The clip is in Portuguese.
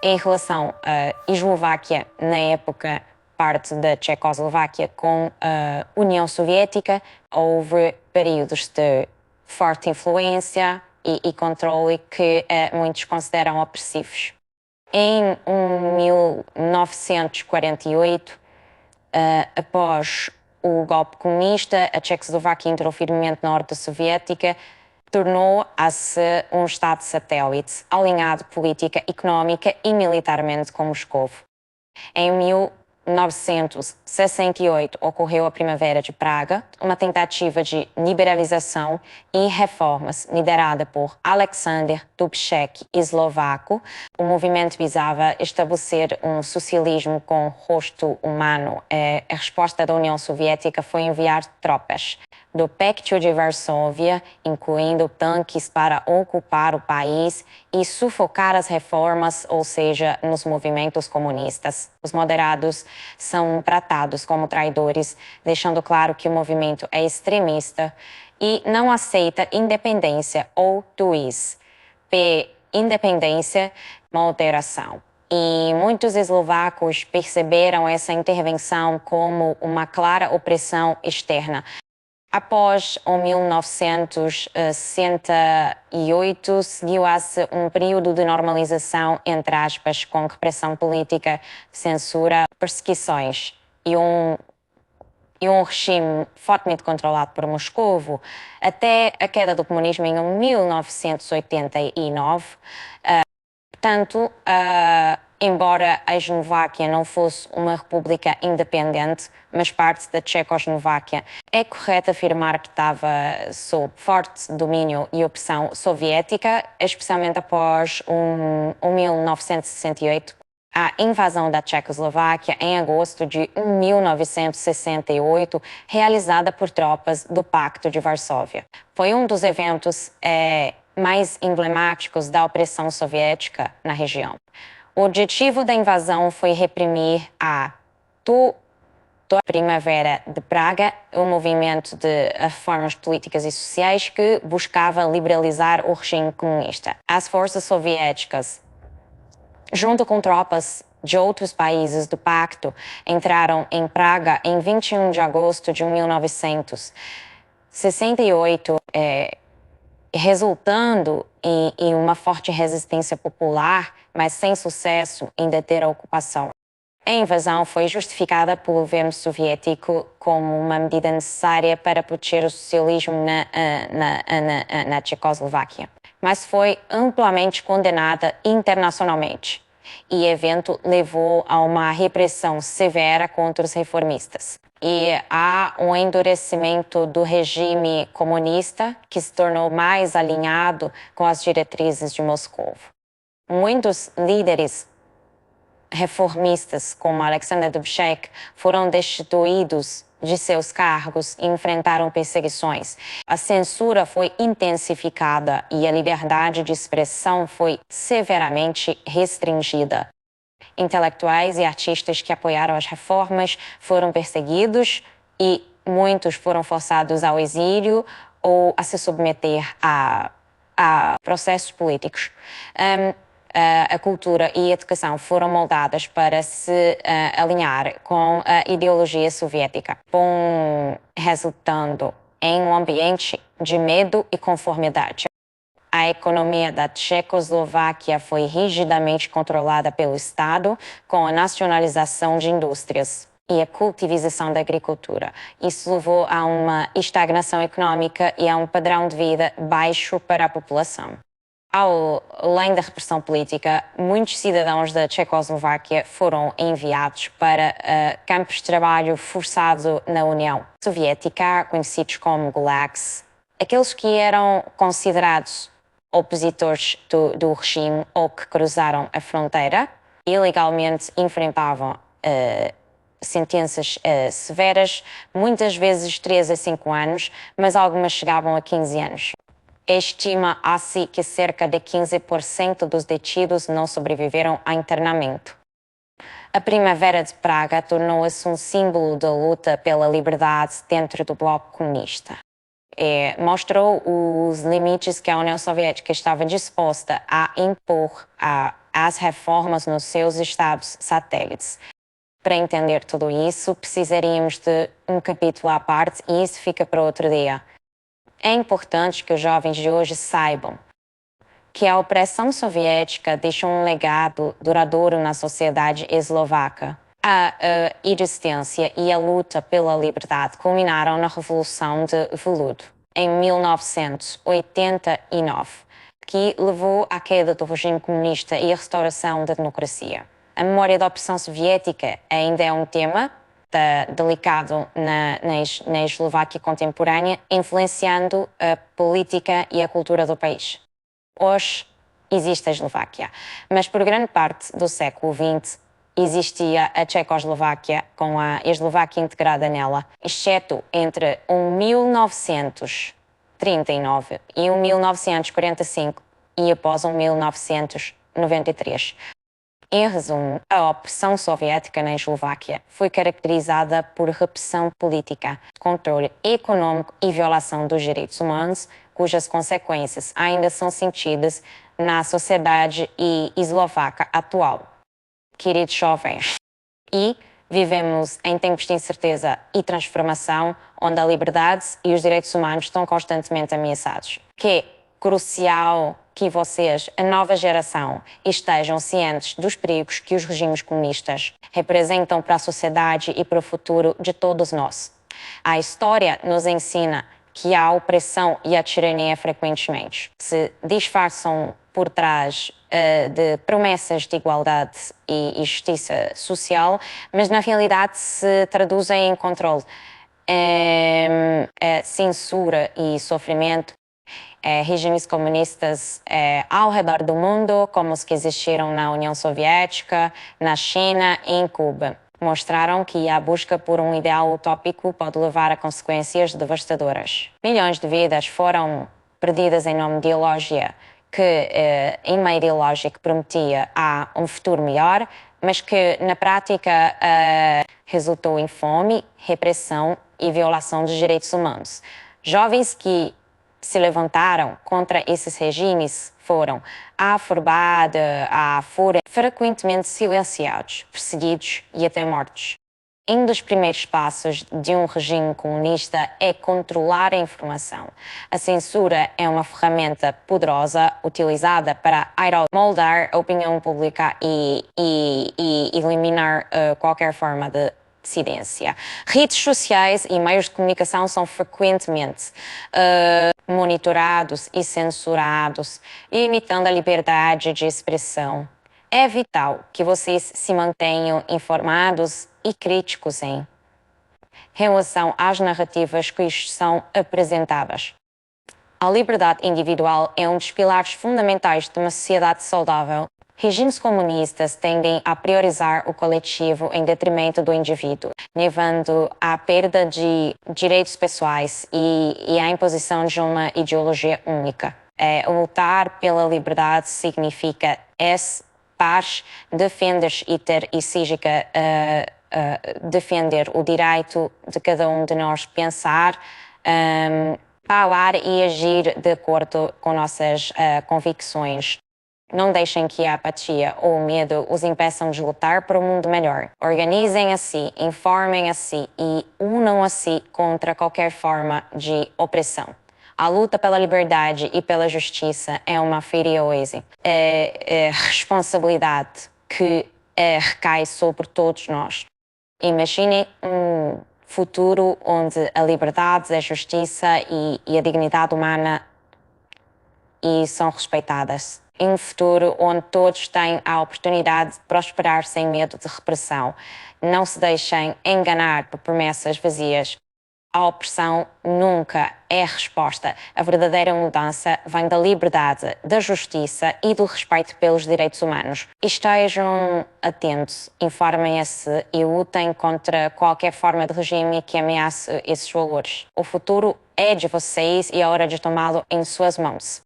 Em relação à Eslováquia, na época parte da Tchecoslováquia com a União Soviética, houve períodos de forte influência e controle que muitos consideram opressivos. Em 1948, após o golpe comunista, a Tchecoslováquia entrou firmemente na Ordem Soviética, tornou-se um Estado satélite, alinhado política, económica e militarmente com Moscovo. Em 1968 ocorreu a Primavera de Praga, uma tentativa de liberalização e reformas liderada por Alexander Dubček, eslovaco. O movimento visava estabelecer um socialismo com rosto humano. A resposta da União Soviética foi enviar tropas do Pacto de Varsóvia, incluindo tanques para ocupar o país e sufocar as reformas, ou seja, nos movimentos comunistas. Os moderados são tratados como traidores, deixando claro que o movimento é extremista e não aceita independência ou juiz. Independência, moderação. E muitos eslovacos perceberam essa intervenção como uma clara opressão externa. Após 1968, seguiu-se um período de normalização, entre aspas, com repressão política, censura, perseguições e um regime fortemente controlado por Moscovo, até a queda do comunismo em 1989. Portanto, embora a Eslováquia não fosse uma república independente, mas parte da Tchecoslováquia, é correto afirmar que estava sob forte domínio e opressão soviética, especialmente após 1968. A invasão da Tchecoslováquia em agosto de 1968, realizada por tropas do Pacto de Varsóvia. Foi um dos eventos mais emblemáticos da opressão soviética na região. O objetivo da invasão foi reprimir a Primavera de Praga, um movimento de reformas políticas e sociais que buscava liberalizar o regime comunista. As forças soviéticas, junto com tropas de outros países do pacto, entraram em Praga em 21 de agosto de 1968, resultando em uma forte resistência popular, mas sem sucesso em deter a ocupação. A invasão foi justificada pelo governo soviético como uma medida necessária para proteger o socialismo na Tchecoslováquia, mas foi amplamente condenada internacionalmente. E o evento levou a uma repressão severa contra os reformistas. E há um endurecimento do regime comunista que se tornou mais alinhado com as diretrizes de Moscou. Muitos líderes reformistas, como Alexander Dubček, foram destituídos de seus cargos e enfrentaram perseguições. A censura foi intensificada e a liberdade de expressão foi severamente restringida. Intelectuais e artistas que apoiaram as reformas foram perseguidos e muitos foram forçados ao exílio ou a se submeter a processos políticos. A cultura e a educação foram moldadas para se alinhar com a ideologia soviética, resultando em um ambiente de medo e conformidade. A economia da Tchecoslováquia foi rigidamente controlada pelo Estado, com a nacionalização de indústrias e a cultivização da agricultura. Isso levou a uma estagnação econômica e a um padrão de vida baixo para a população. Além da repressão política, muitos cidadãos da Tchecoslováquia foram enviados para campos de trabalho forçado na União Soviética, conhecidos como gulags. Aqueles que eram considerados opositores do regime ou que cruzaram a fronteira ilegalmente enfrentavam sentenças severas, muitas vezes 3 a 5 anos, mas algumas chegavam a 15 anos. Estima-se que cerca de 15% dos detidos não sobreviveram a internamento. A Primavera de Praga tornou-se um símbolo da luta pela liberdade dentro do bloco comunista. Mostrou os limites que a União Soviética estava disposta a impor as reformas nos seus estados satélites. Para entender tudo isso, precisaríamos de um capítulo à parte e isso fica para outro dia. É importante que os jovens de hoje saibam que a opressão soviética deixou um legado duradouro na sociedade eslovaca. A resistência e a luta pela liberdade culminaram na Revolução de Veludo, em 1989, que levou à queda do regime comunista e à restauração da democracia. A memória da opressão soviética ainda é um tema delicado na Eslováquia contemporânea, influenciando a política e a cultura do país. Hoje existe a Eslováquia, mas por grande parte do século XX existia a Tchecoslováquia com a Eslováquia integrada nela, exceto entre 1939 e 1945 e após 1993. Em resumo, a opressão soviética na Eslováquia foi caracterizada por repressão política, controle econômico e violação dos direitos humanos, cujas consequências ainda são sentidas na sociedade eslovaca atual. Queridos jovens, e vivemos em tempos de incerteza e transformação, onde a liberdade e os direitos humanos estão constantemente ameaçados. Que é crucial que vocês, a nova geração, estejam cientes dos perigos que os regimes comunistas representam para a sociedade e para o futuro de todos nós. A história nos ensina que a opressão e a tirania frequentemente se disfarçam por trás de promessas de igualdade e justiça social, mas na realidade se traduzem em controle, censura e sofrimento. Regimes comunistas ao redor do mundo, como os que existiram na União Soviética, na China e em Cuba, mostraram que a busca por um ideal utópico pode levar a consequências devastadoras. Milhões de vidas foram perdidas em nome de ideologia em uma ideologia que prometia um futuro melhor, mas que na prática resultou em fome, repressão e violação dos direitos humanos. Jovens que se levantaram contra esses regimes foram a Forbada, a Fúria, frequentemente silenciados, perseguidos e até mortos. Um dos primeiros passos de um regime comunista é controlar a informação. A censura é uma ferramenta poderosa utilizada para moldar a opinião pública e eliminar qualquer forma de dissidência. Redes sociais e meios de comunicação são frequentemente monitorados e censurados, limitando a liberdade de expressão. É vital que vocês se mantenham informados e críticos em relação às narrativas que são apresentadas. A liberdade individual é um dos pilares fundamentais de uma sociedade saudável. Regimes comunistas tendem a priorizar o coletivo em detrimento do indivíduo, levando à perda de direitos pessoais e à imposição de uma ideologia única. Lutar pela liberdade significa paz, defender e ter exígica defender o direito de cada um de nós pensar, falar e agir de acordo com nossas convicções. Não deixem que a apatia ou o medo os impeçam de lutar por um mundo melhor. Organizem a si, informem a si e unam a si contra qualquer forma de opressão. A luta pela liberdade e pela justiça é uma heroísmo, responsabilidade que recai sobre todos nós. Imaginem um futuro onde a liberdade, a justiça e a dignidade humana são respeitadas. Um futuro onde todos têm a oportunidade de prosperar sem medo de repressão. Não se deixem enganar por promessas vazias. A opressão nunca é a resposta. A verdadeira mudança vem da liberdade, da justiça e do respeito pelos direitos humanos. Estejam atentos, informem-se e lutem contra qualquer forma de regime que ameace esses valores. O futuro é de vocês e é hora de tomá-lo em suas mãos.